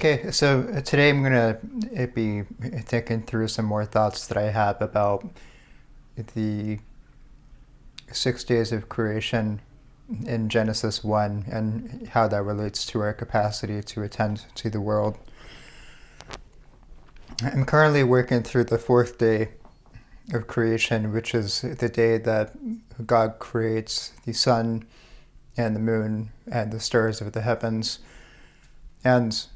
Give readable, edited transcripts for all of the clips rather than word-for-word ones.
Okay, so today I'm gonna be thinking through some more thoughts that I have about the 6 days of creation in Genesis 1 and how that relates to our capacity to attend to the world. I'm currently working through the fourth day of creation, which is the day that God creates the sun and the moon and the stars of the heavens. And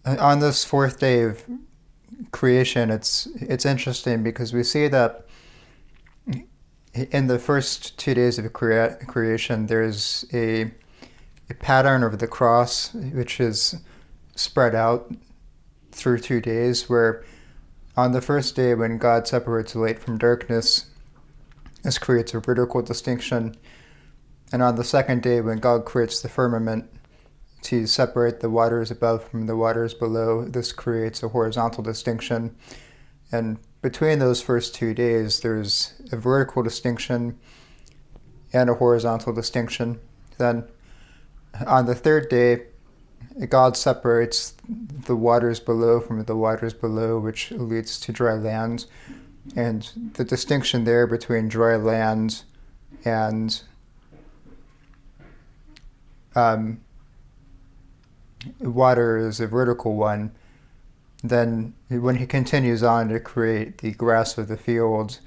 on this fourth day of creation, it's interesting because we see that in the first 2 days of creation, there's a pattern of the cross, which is spread out through 2 days, where on the first day, when God separates light from darkness, this creates a vertical distinction. And on the second day, when God creates the firmament to separate the waters above from the waters below, this creates a horizontal distinction. And between those first 2 days, there's a vertical distinction and a horizontal distinction. Then on the third day, God separates the waters below from the waters below, which leads to dry land. And the distinction there between dry land and water is a vertical one. Then when he continues on to create the grass of the field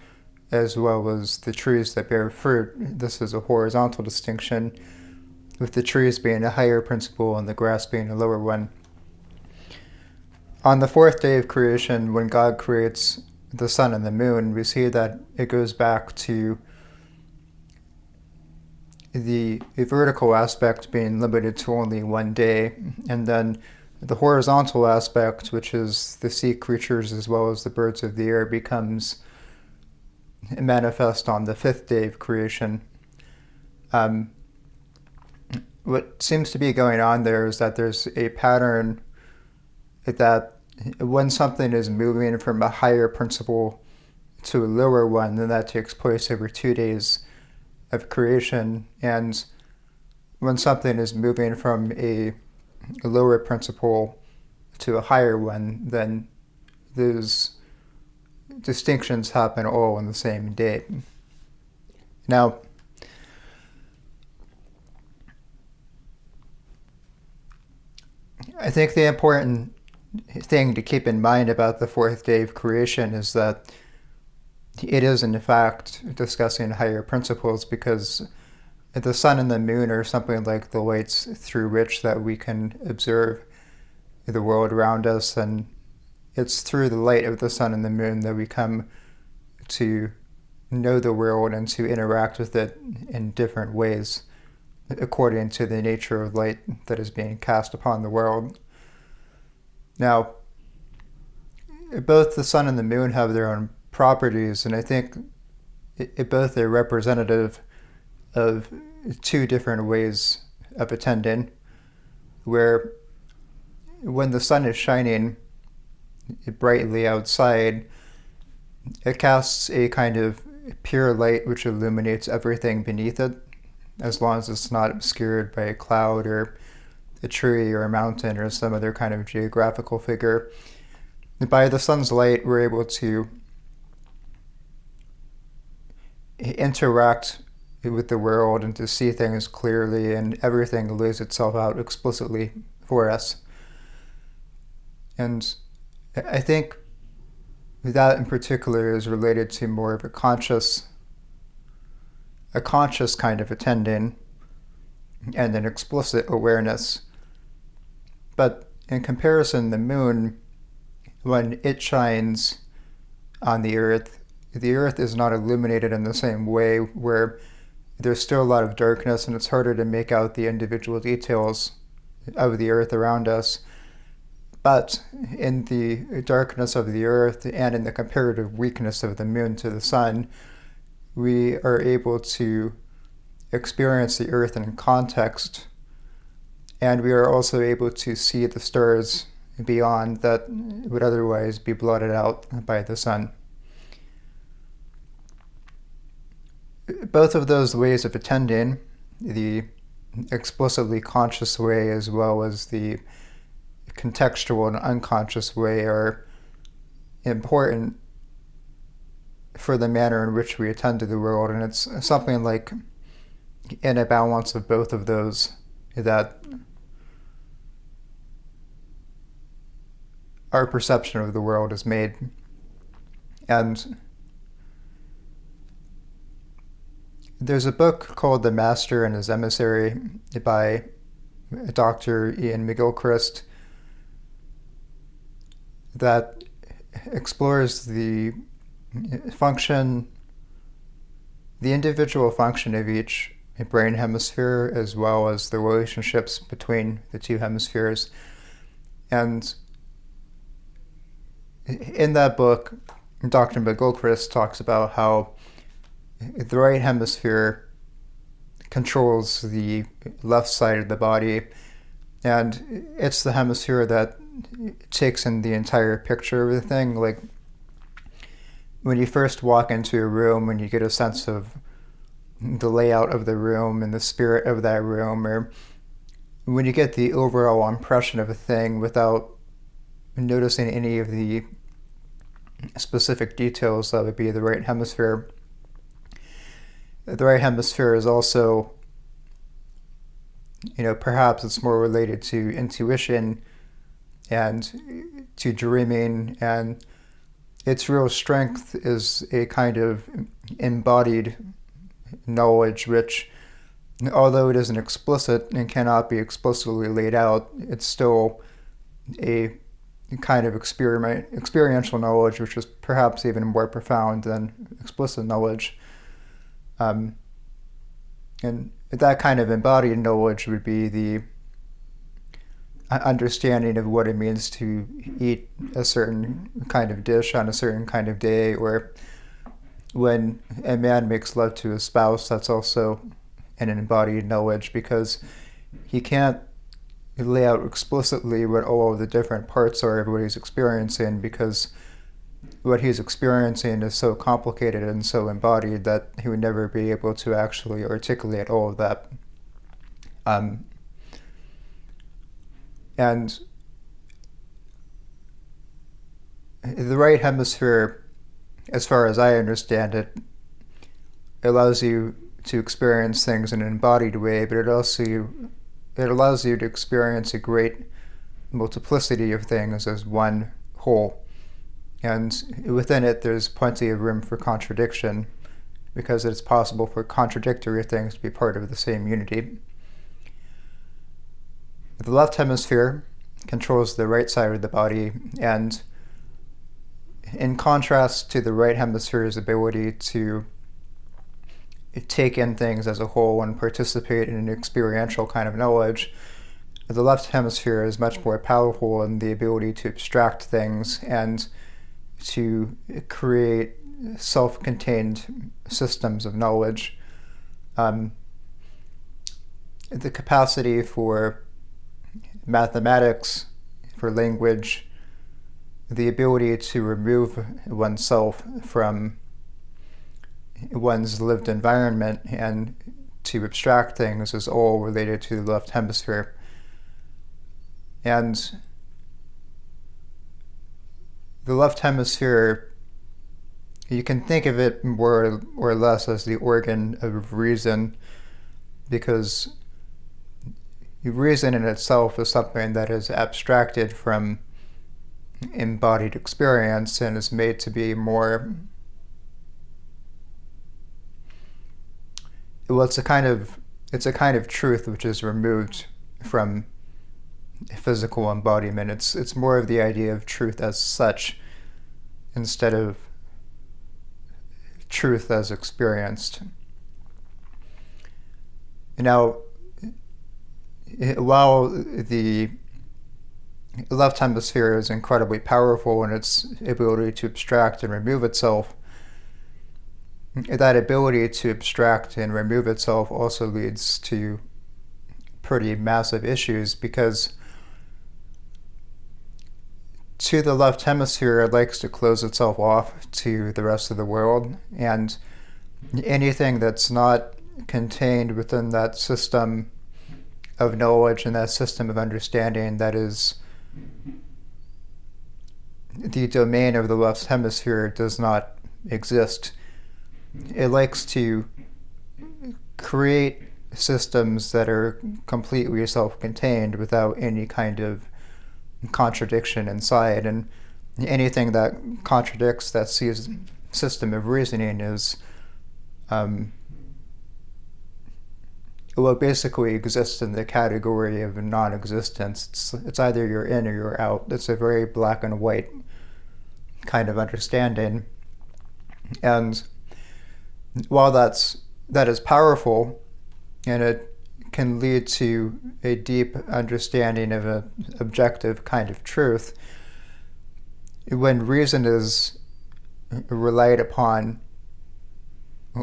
as well as the trees that bear fruit, this is a horizontal distinction, with the trees being a higher principle and the grass being a lower one. On the fourth day of creation, when God creates the sun and the moon, we see that it goes back to the vertical aspect being limited to only one day, and then the horizontal aspect, which is the sea creatures as well as the birds of the air, becomes manifest on the fifth day of creation. What seems to be going on there is that there's a pattern that when something is moving from a higher principle to a lower one, then that takes place over 2 days of creation. And when something is moving from a lower principle to a higher one, then those distinctions happen all on the same day. Now, I think the important thing to keep in mind about the fourth day of creation is that it is in fact discussing higher principles, because the sun and the moon are something like the lights through which that we can observe the world around us, and it's through the light of the sun and the moon that we come to know the world and to interact with it in different ways according to the nature of light that is being cast upon the world. Now, both the sun and the moon have their own properties, and I think both are representative of two different ways of attending, where when the sun is shining brightly outside, it casts a kind of pure light which illuminates everything beneath it, as long as it's not obscured by a cloud or a tree or a mountain or some other kind of geographical figure. By the sun's light, we're able to interact with the world and to see things clearly, and everything lays itself out explicitly for us. And I think that in particular is related to more of a conscious kind of attending and an explicit awareness. But in comparison, the moon, when it shines on the earth is not illuminated in the same way, where there's still a lot of darkness and it's harder to make out the individual details of the earth around us. But in the darkness of the earth and in the comparative weakness of the moon to the sun, we are able to experience the earth in context, and we are also able to see the stars beyond that would otherwise be blotted out by the sun. Both of those ways of attending, the explicitly conscious way as well as the contextual and unconscious way are important for the manner in which we attend to the world. And it's something like in a balance of both of those that our perception of the world is made. And there's a book called The Master and His Emissary by Dr. Ian McGilchrist that explores the individual function of each brain hemisphere as well as the relationships between the two hemispheres. And in that book, Dr. McGilchrist talks about how the right hemisphere controls the left side of the body, and it's the hemisphere that takes in the entire picture of the thing. Like when you first walk into a room, when you get a sense of the layout of the room and the spirit of that room, or when you get the overall impression of a thing without noticing any of the specific details, that would be the right hemisphere. The right hemisphere is also, perhaps it's more related to intuition and to dreaming, and its real strength is a kind of embodied knowledge which, although it isn't explicit and cannot be explicitly laid out, it's still a kind of experiential knowledge which is perhaps even more profound than explicit knowledge. And that kind of embodied knowledge would be the understanding of what it means to eat a certain kind of dish on a certain kind of day, or when a man makes love to his spouse, that's also an embodied knowledge, because he can't lay out explicitly what all of the different parts are of what he's experiencing, because what he's experiencing is so complicated and so embodied that he would never be able to actually articulate all of that. And the right hemisphere, as far as I understand it, allows you to experience things in an embodied way, but it allows you to experience a great multiplicity of things as one whole. And within it, there's plenty of room for contradiction, because it's possible for contradictory things to be part of the same unity. The left hemisphere controls the right side of the body, and in contrast to the right hemisphere's ability to take in things as a whole and participate in an experiential kind of knowledge, the left hemisphere is much more powerful in the ability to abstract things and to create self-contained systems of knowledge. The capacity for mathematics, for language, the ability to remove oneself from one's lived environment and to abstract things is all related to the left hemisphere. And the left hemisphere, you can think of it more or less as the organ of reason, because reason in itself is something that is abstracted from embodied experience and is made to be more, well, it's a kind of truth which is removed from physical embodiment. It's more of the idea of truth as such instead of truth as experienced. Now, while the left hemisphere is incredibly powerful in its ability to abstract and remove itself, that ability to abstract and remove itself also leads to pretty massive issues, because to the left hemisphere, it likes to close itself off to the rest of the world, and anything that's not contained within that system of knowledge and that system of understanding that is the domain of the left hemisphere does not exist. It likes to create systems that are completely self-contained without any kind of contradiction inside, and anything that contradicts that system of reasoning is basically exists in the category of non-existence. It's either you're in or you're out. It's a very black and white kind of understanding. And while that is powerful, and it can lead to a deep understanding of an objective kind of truth, when reason is relied upon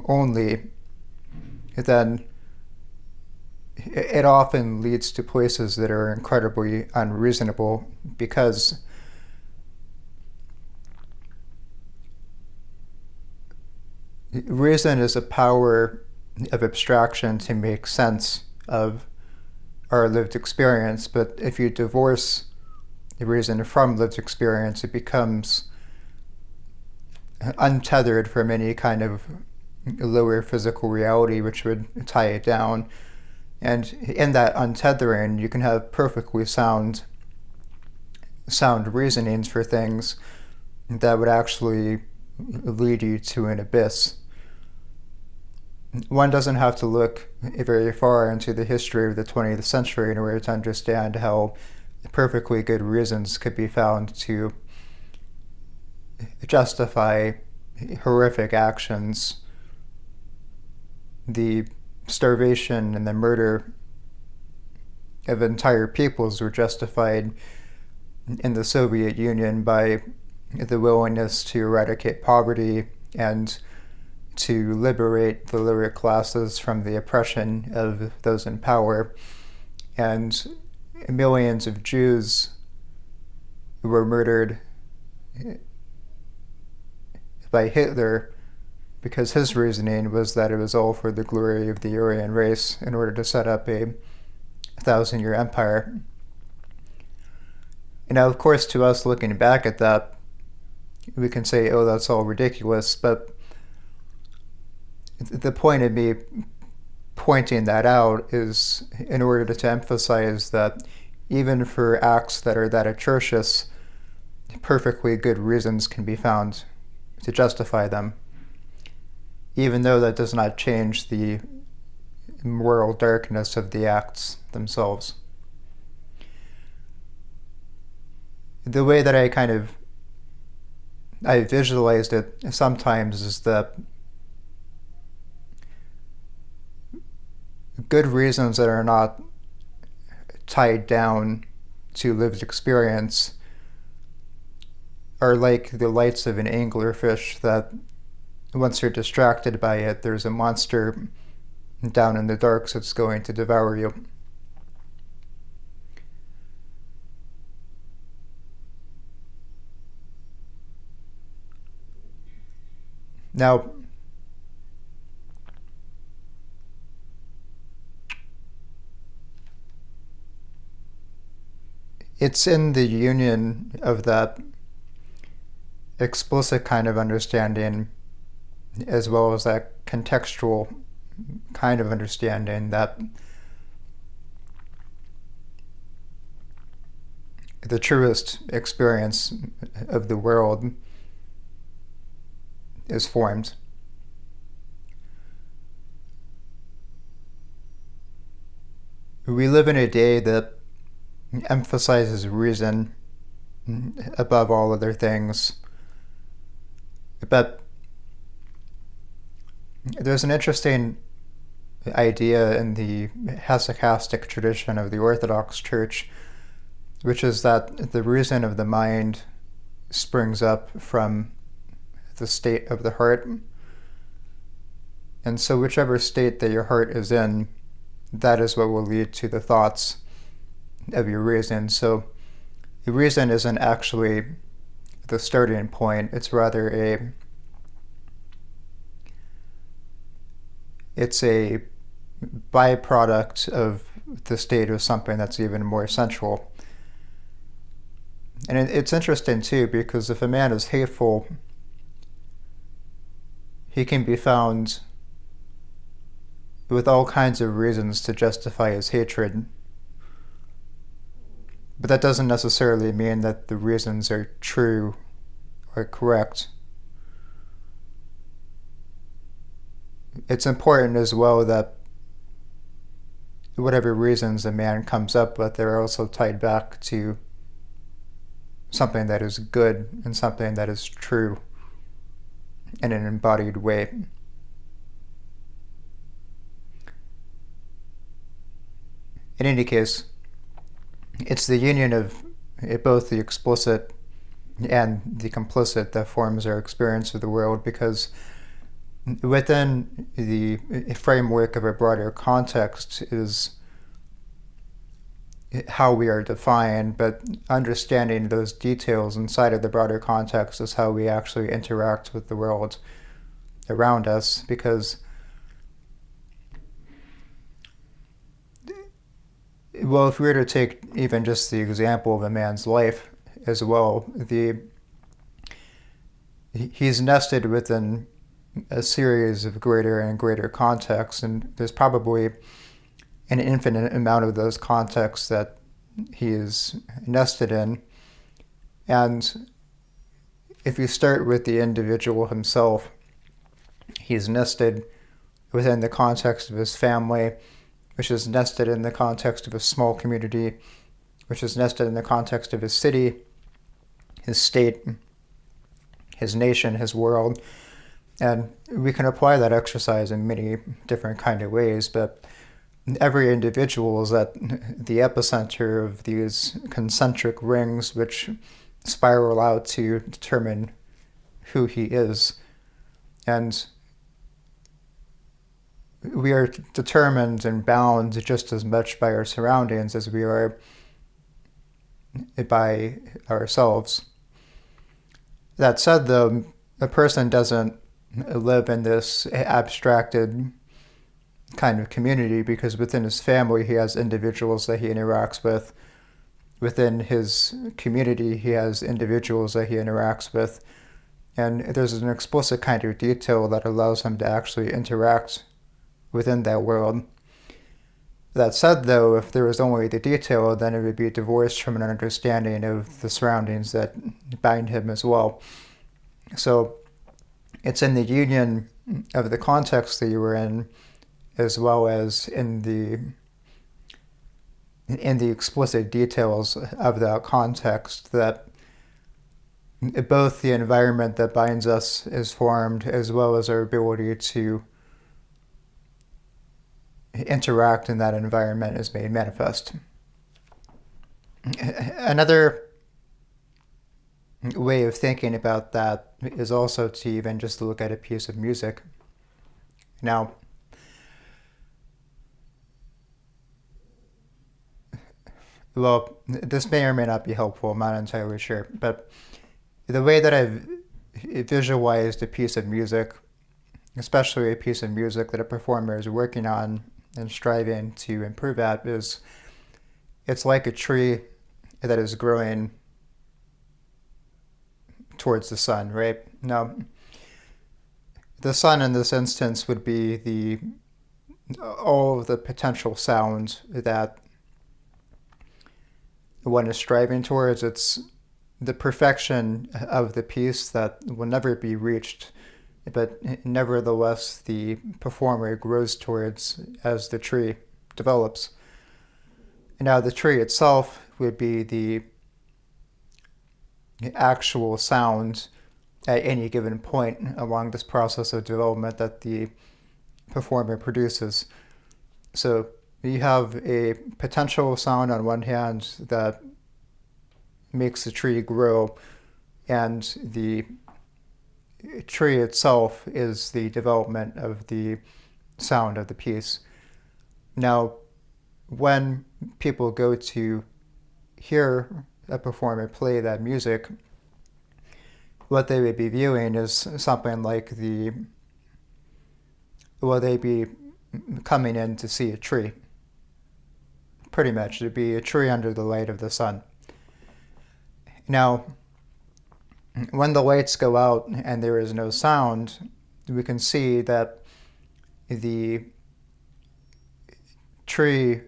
only, then it often leads to places that are incredibly unreasonable, because reason is a power of abstraction to make sense of our lived experience. But if you divorce reason from lived experience, it becomes untethered from any kind of lower physical reality which would tie it down. And in that untethering, you can have perfectly sound reasonings for things that would actually lead you to an abyss. One doesn't have to look very far into the history of the 20th century in order to understand how perfectly good reasons could be found to justify horrific actions. The starvation and the murder of entire peoples were justified in the Soviet Union by the willingness to eradicate poverty and to liberate the lower classes from the oppression of those in power. And millions of Jews were murdered by Hitler because his reasoning was that it was all for the glory of the Aryan race in order to set up a 1,000-year empire. And now, of course, to us looking back at that, we can say, oh, that's all ridiculous, but the point of me pointing that out is in order to emphasize that even for acts that are that atrocious, perfectly good reasons can be found to justify them, even though that does not change the moral darkness of the acts themselves. The way that I visualized it sometimes is that good reasons that are not tied down to lived experience are like the lights of an anglerfish that once you're distracted by it, there's a monster down in the dark that's going to devour you. Now, it's in the union of that explicit kind of understanding as well as that contextual kind of understanding that the truest experience of the world is formed. We live in a day that emphasizes reason above all other things, but there's an interesting idea in the hesychastic tradition of the Orthodox Church, which is that the reason of the mind springs up from the state of the heart. And so whichever state that your heart is in, that is what will lead to the thoughts of your reason. So the reason isn't actually the starting point, it's rather it's a byproduct of the state of something that's even more essential. And it's interesting too, because if a man is hateful, he can be found with all kinds of reasons to justify his hatred. But that doesn't necessarily mean that the reasons are true or correct. It's important as well that whatever reasons a man comes up with, they're also tied back to something that is good and something that is true in an embodied way. In any case, it's the union of both the explicit and the complicit that forms our experience of the world, because within the framework of a broader context is how we are defined, but understanding those details inside of the broader context is how we actually interact with the world around us. Because, well, if we were to take even just the example of a man's life as well, he's nested within a series of greater and greater contexts, and there's probably an infinite amount of those contexts that he is nested in. And if you start with the individual himself, he's nested within the context of his family, which is nested in the context of a small community, which is nested in the context of his city, his state, his nation, his world. And we can apply that exercise in many different kind of ways, but every individual is at the epicenter of these concentric rings which spiral out to determine who he is. And we are determined and bound just as much by our surroundings as we are by ourselves. That said, though, a person doesn't live in this abstracted kind of community, because within his family he has individuals that he interacts with. Within his community he has individuals that he interacts with. And there's an explicit kind of detail that allows him to actually interact within that world. That said, though, if there was only the detail, then it would be divorced from an understanding of the surroundings that bind him as well. So it's in the union of the context that you were in, as well as in the explicit details of that context, that both the environment that binds us is formed, as well as our ability to interact in that environment is made manifest. Another way of thinking about that is also to even just look at a piece of music. Now, well, this may or may not be helpful, I'm not entirely sure, but the way that I've visualized a piece of music, especially a piece of music that a performer is working on and striving to improve at, is it's like a tree that is growing towards the sun, right? Now, the sun in this instance would be all of the potential sounds that one is striving towards. It's the perfection of the piece that will never be reached, but nevertheless the performer grows towards as the tree develops. Now, the tree itself would be the actual sound at any given point along this process of development that the performer produces. So you have a potential sound on one hand that makes the tree grow, and the tree itself is the development of the sound of the piece. Now, when people go to hear a performer play that music, what they would be viewing is something like will they be coming in to see a tree. Pretty much, it'd be a tree under the light of the sun. Now, when the lights go out and there is no sound, we can see that the tree,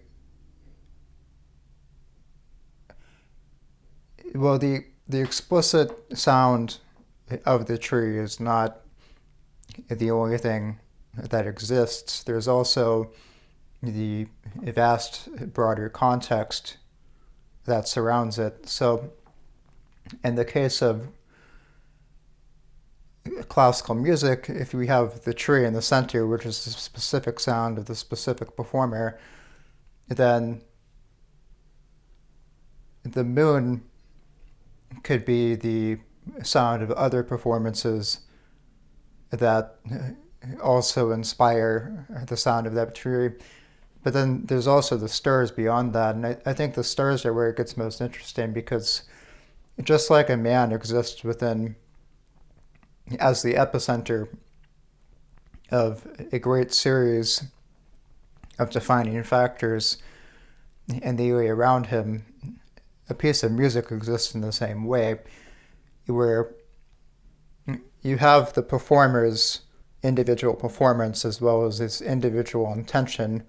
well, the explicit sound of the tree is not the only thing that exists. There's also the vast, broader context that surrounds it. So, in the case of classical music, if we have the tree in the center, which is the specific sound of the specific performer, then the moon could be the sound of other performances that also inspire the sound of that tree. But then there's also the stars beyond that, and I think the stars are where it gets most interesting, because just like a man exists within, as the epicenter of a great series of defining factors in the area around him, a piece of music exists in the same way, where you have the performer's individual performance as well as his individual intention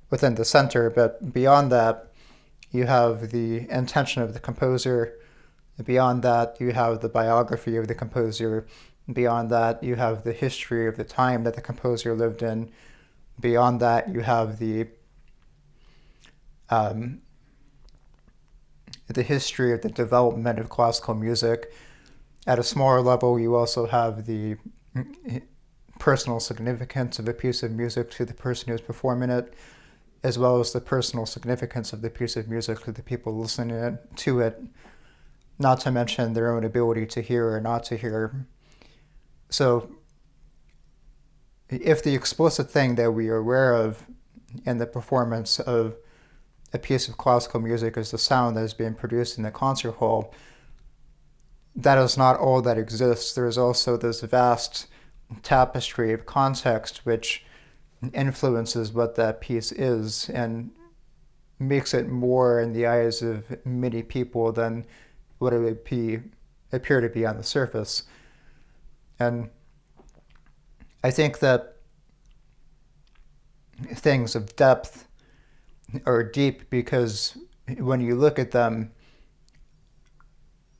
within the center, but beyond that, you have the intention of the composer. Beyond that, you have the biography of the composer. Beyond that, you have the history of the time that the composer lived in. Beyond that, you have the history of the development of classical music. At a smaller level, you also have the personal significance of a piece of music to the person who's performing it, as well as the personal significance of the piece of music to the people listening to it, not to mention their own ability to hear or not to hear. So, if the explicit thing that we are aware of in the performance of a piece of classical music is the sound that is being produced in the concert hall, that is not all that exists. There is also this vast tapestry of context which influences what that piece is and makes it more in the eyes of many people than what it would appear to be on the surface. And I think that things of depth are deep because when you look at them,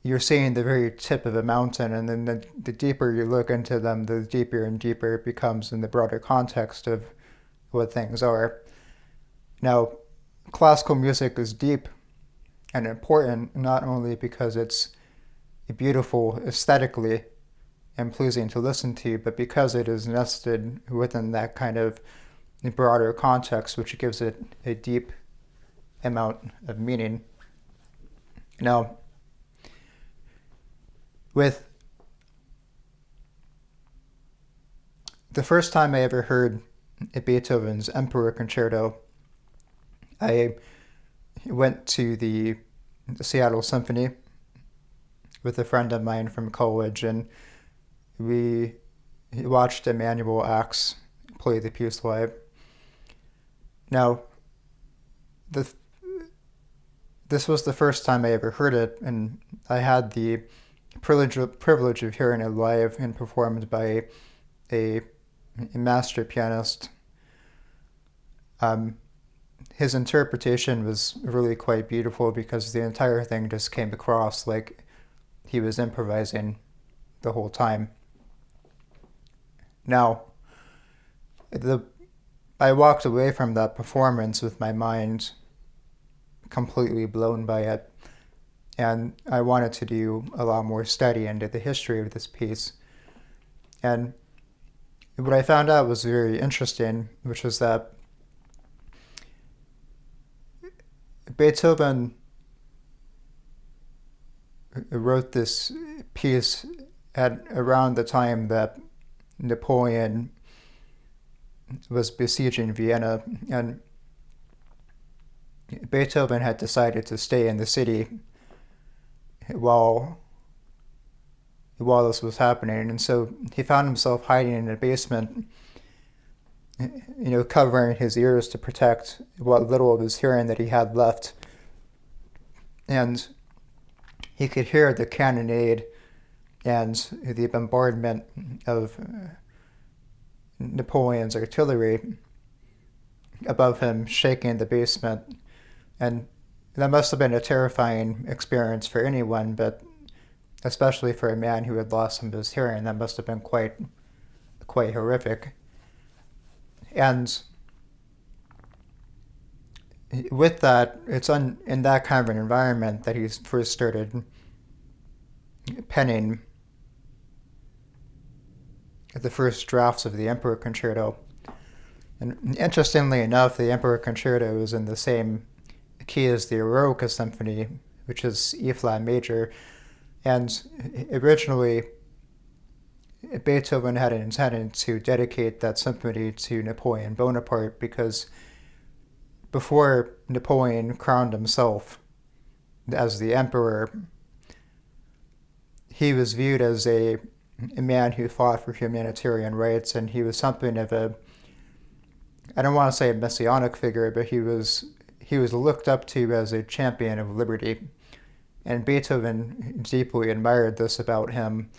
you're seeing the very tip of a mountain, and then the deeper you look into them, the deeper and deeper it becomes in the broader context of what things are. Now, classical music is deep and important not only because it's beautiful aesthetically and pleasing to listen to, but because it is nested within that kind of broader context, which gives it a deep amount of meaning. Now, with the first time I ever heard Beethoven's Emperor Concerto, I went to the Seattle Symphony with a friend of mine from college, and we watched Emanuel Ax play the piece live. Now, this was the first time I ever heard it, and I had the privilege of hearing it live and performed by a master pianist. His interpretation was really quite beautiful because the entire thing just came across like he was improvising the whole time. Now, I walked away from that performance with my mind completely blown by it, and I wanted to do a lot more study into the history of this piece. And what I found out was very interesting, which was that Beethoven wrote this piece at around the time that Napoleon was besieging Vienna, and Beethoven had decided to stay in the city while this was happening, and so he found himself hiding in a basement covering his ears to protect what little of his hearing that he had left. And he could hear the cannonade and the bombardment of Napoleon's artillery above him, shaking the basement. And that must have been a terrifying experience for anyone, but especially for a man who had lost some of his hearing, that must have been quite horrific. And with that, it's in that kind of an environment that he first started penning the first drafts of the Emperor Concerto. And interestingly enough, the Emperor Concerto is in the same key as the Eroica Symphony, which is E-flat major. And originally, Beethoven had intended to dedicate that symphony to Napoleon Bonaparte because before Napoleon crowned himself as the emperor, he was viewed as a man who fought for humanitarian rights, and he was something of a, I don't want to say a messianic figure, but he was looked up to as a champion of liberty. And Beethoven deeply admired this about him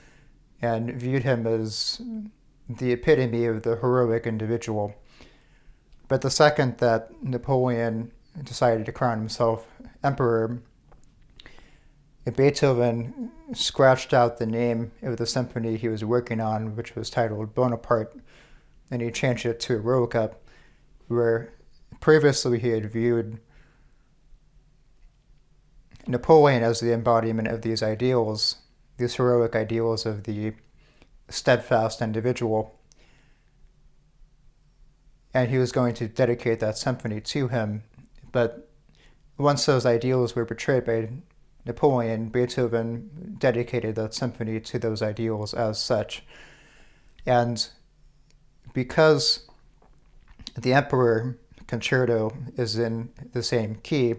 and viewed him as the epitome of the heroic individual. But the second that Napoleon decided to crown himself emperor, Beethoven scratched out the name of the symphony he was working on, which was titled Bonaparte, and he changed it to Eroica, where previously he had viewed Napoleon as the embodiment of these ideals, these heroic ideals of the steadfast individual. And he was going to dedicate that symphony to him. But once those ideals were betrayed by Napoleon, Beethoven dedicated that symphony to those ideals as such. And because the Emperor Concerto is in the same key,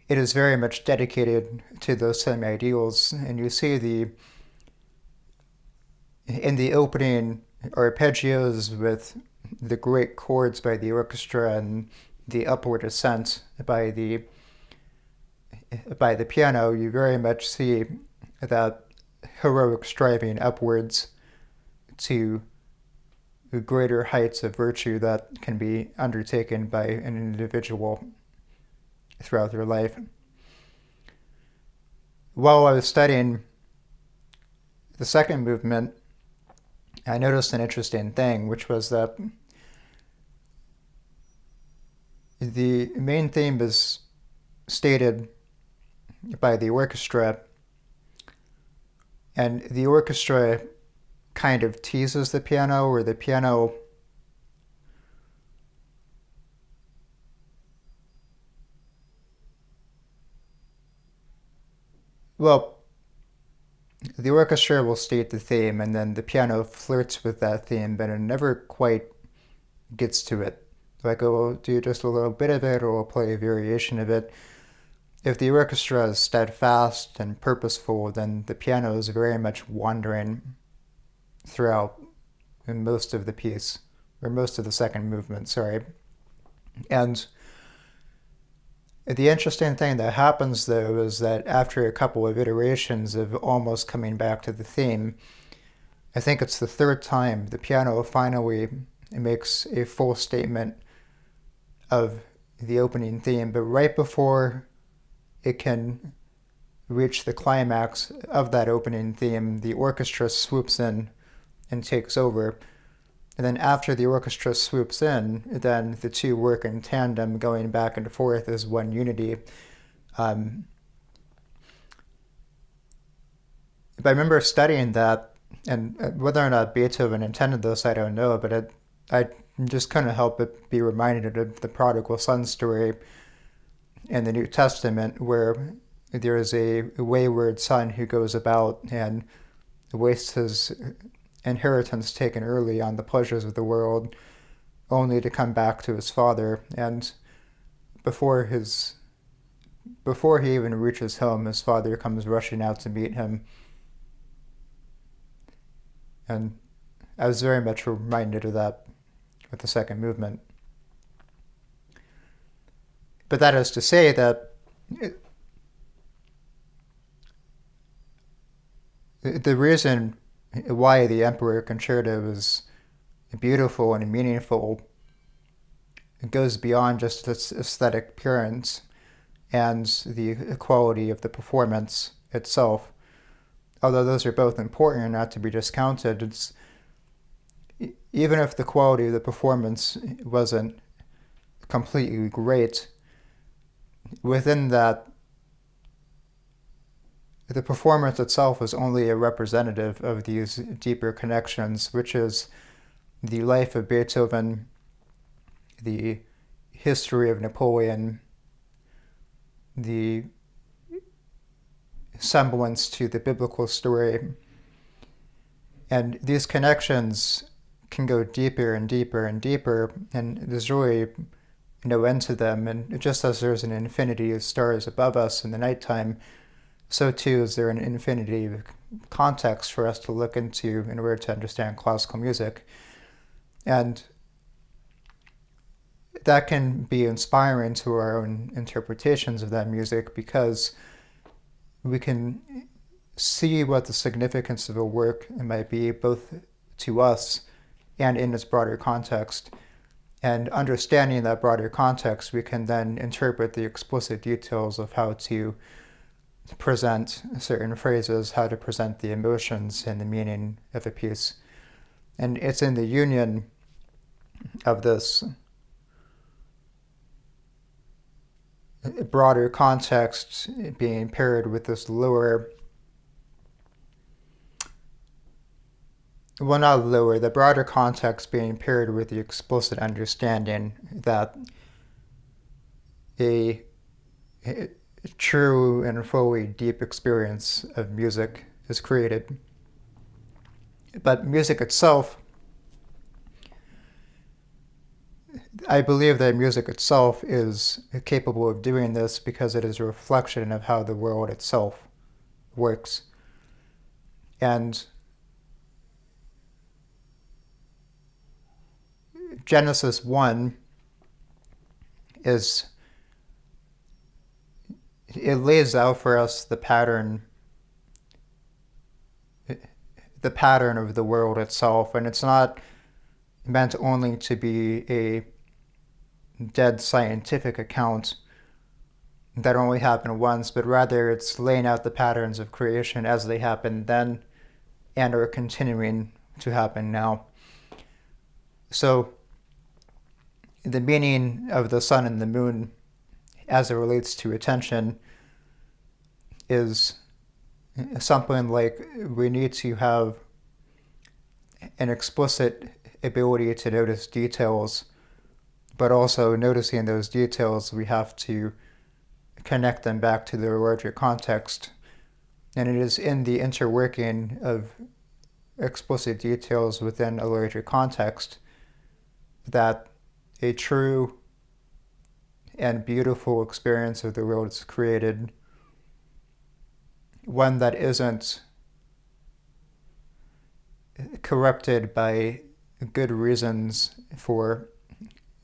it is very much dedicated to those same ideals. And you see in the opening arpeggios with the great chords by the orchestra and the upward ascent by the piano, you very much see that heroic striving upwards to greater heights of virtue that can be undertaken by an individual throughout their life. While I was studying the second movement, I noticed an interesting thing, which was that the main theme is stated by the orchestra, and the orchestra kind of teases the piano, or the piano the orchestra will state the theme, and then the piano flirts with that theme, but it never quite gets to it. Like, it will do just a little bit of it, or will play a variation of it. If the orchestra is steadfast and purposeful, then the piano is very much wandering throughout in most of the piece, or most of the second movement, sorry. And the interesting thing that happens, though, is that after a couple of iterations of almost coming back to the theme, I think it's the third time, the piano finally makes a full statement of the opening theme, but right before it can reach the climax of that opening theme, the orchestra swoops in and takes over. And then after the orchestra swoops in, then the two work in tandem, going back and forth as one unity. But I remember studying that, and whether or not Beethoven intended this, I don't know, but I just couldn't help but be reminded of the prodigal son story in the New Testament, where there is a wayward son who goes about and wastes his inheritance taken early on the pleasures of the world, only to come back to his father. And before he even reaches home, his father comes rushing out to meet him. And I was very much reminded of that with the second movement. But that is to say that the reason why the Emperor Concerto is beautiful and meaningful goes beyond just its aesthetic appearance and the quality of the performance itself. Although those are both important and not to be discounted, it's, even if the quality of the performance wasn't completely great, within that, the performance itself is only a representative of these deeper connections, which is the life of Beethoven, the history of Napoleon, the semblance to the biblical story. And these connections can go deeper and deeper and deeper, and there's really no end to them. And just as there's an infinity of stars above us in the nighttime, so too is there an infinity of context for us to look into in order to understand classical music. And that can be inspiring to our own interpretations of that music, because we can see what the significance of a work might be, both to us and in its broader context. And understanding that broader context, we can then interpret the explicit details of how to present certain phrases, how to present the emotions and the meaning of a piece. And it's in the union of this broader context being paired with this lower, well, not lower, the broader context being paired with the explicit understanding that a true and fully deep experience of music is created. But music itself, I believe that music itself is capable of doing this because it is a reflection of how the world itself works. And Genesis 1 it lays out for us the pattern of the world itself, and it's not meant only to be a dead scientific account that only happened once, but rather it's laying out the patterns of creation as they happened then and are continuing to happen now. So the meaning of the sun and the moon as it relates to attention is something like we need to have an explicit ability to notice details, but also noticing those details, we have to connect them back to their larger context. And it is in the interworking of explicit details within a larger context that a true and beautiful experience of the world is created, one that isn't corrupted by good reasons for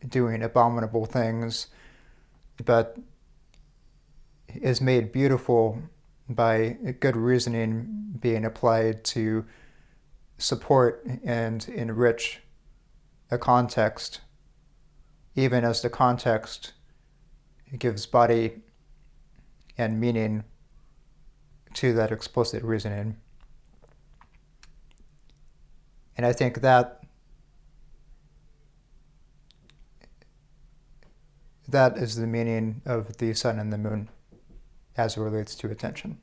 doing abominable things, but is made beautiful by good reasoning being applied to support and enrich a context, even as the context gives body and meaning to that explicit reasoning. And I think that is the meaning of the sun and the moon as it relates to attention.